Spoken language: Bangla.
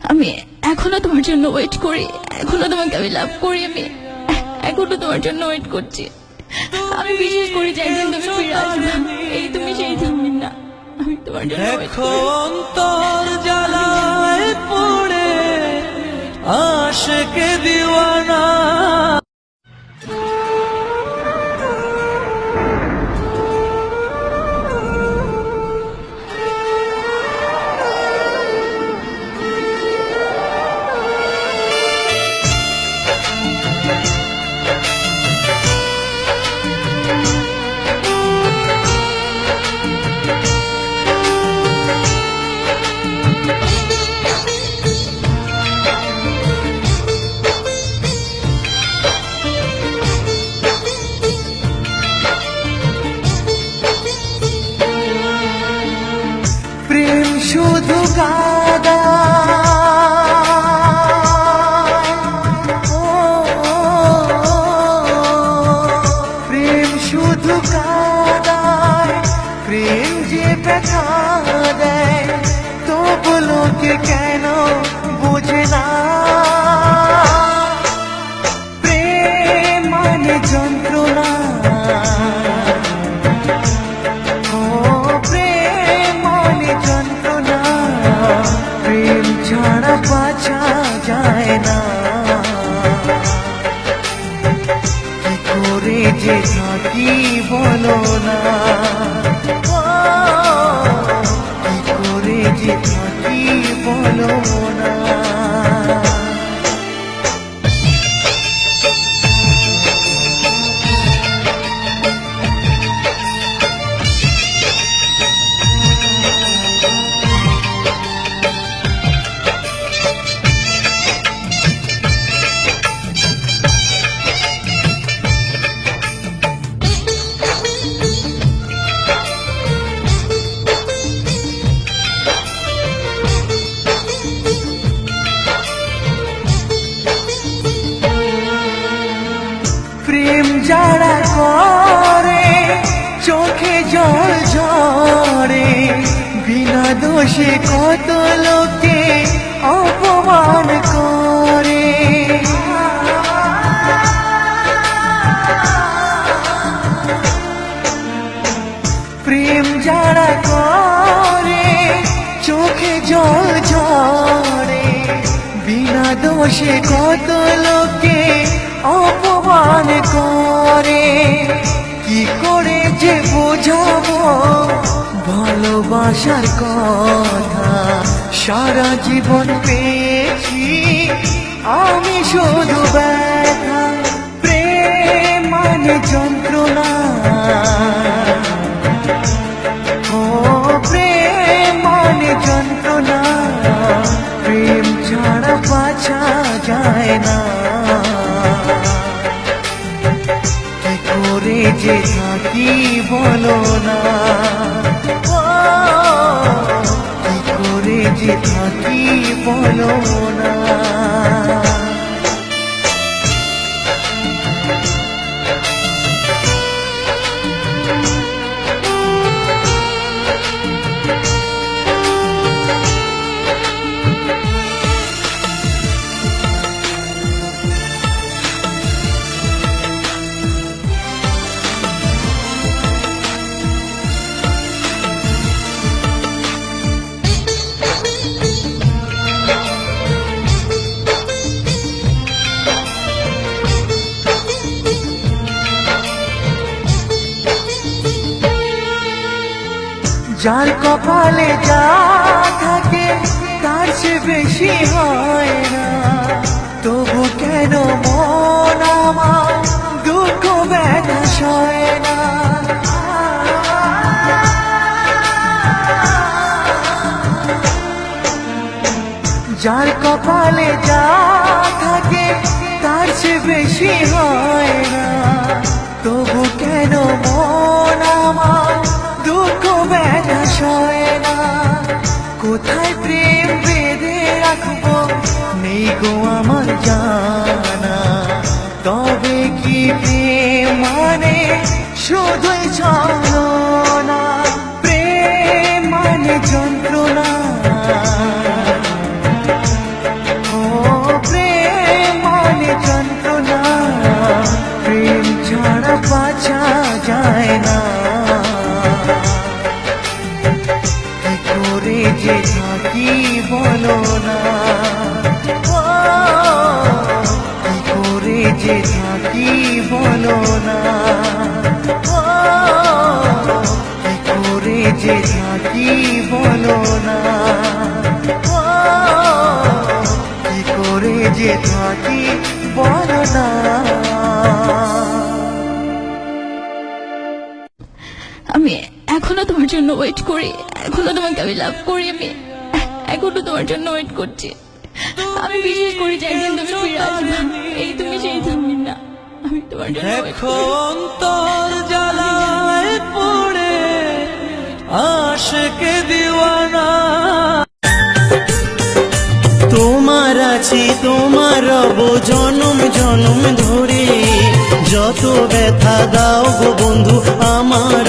আমি এখনো তোমার জন্য ওয়েট করি, এখনো তোমাকে আমি লাভ করি, আমি এখনো তোমার জন্য ওয়েট করছি। আমি বিশ্বাস করি যে একদিন তুমি ফিরে আসবে, এই তুমি সেই তুমি না, আমি তোমার জন্য ওয়েট করি। অন্তর জ্বালায় পড়ে আশিকে দিওয়ানা। প্রেম শুধু কাদা, প্রেম শুধু কাদায়, প্রেম যে ব্যথা দেয়, তবু লোকে কেন বোঝে না। প্রেম মানে যন্ত্রণা, প্রেম ছাড়া বাঁচা যায় না। কি করে যে থাকি বলো না, কি করে যে থাকি বলো না। প্রেম যারা করে চোখে জল ঝরে, বিনা দোষে কত লোকে অপমান করে। প্রেম যারা করে চোখে জল ঝরে, বিনা দোষে কত লোকে অপমান করে। কি করে যে বোঝাবো ভালোবাসার কথা, সারা জীবন পেয়েছি আমি শুধু ব্যথা। প্রেম মানে যন্ত্রণা, ও প্রেম মানে যন্ত্রণা, প্রেম ছাড়া বাঁচা যায় না। কি করে যে থাকি বলো না, কি করে যে থাকি বলো না। যার কপালে যা থাকে তার সে বেশি হয় না, তবু কেন মন আমার দুঃখ ব্যথা সয় না। যার কপালে যা থাকে তার সে বেশি হয় না, তবু কেন মন আমার দুঃখ ব্যথা সয় না। কোথায় প্রেম বেঁধে রাখবো নেই গো আমার জানা, তবে কি প্রেম মানে শুধুই ছলনা। প্রেম মানে যন্ত্রণা, বলো না, ও কি করে যে থাকি বলো না, ও কি করে যে থাকি বলো না, ও কি করে যে থাকি বলো না। আমি এখনো তোমার জন্য ওয়েট করি, এখনো তোমাকে আমি লাভ করি, আমি এখনো তোমার জন্য ওয়েট করছি। আমি বিশ্বাস করি যে একদিন তুমি ফিরে আসবে, এই তুমি সেই তুমি না, আমি তোমার জন্য wait দেখো করি। অন্তর জ্বালায় পড়ে আশকে দিওয়ানা, তোমার আছি তোমার রব জনম জনম ধরে, যত ব্যথা দাও গো বন্ধু আমার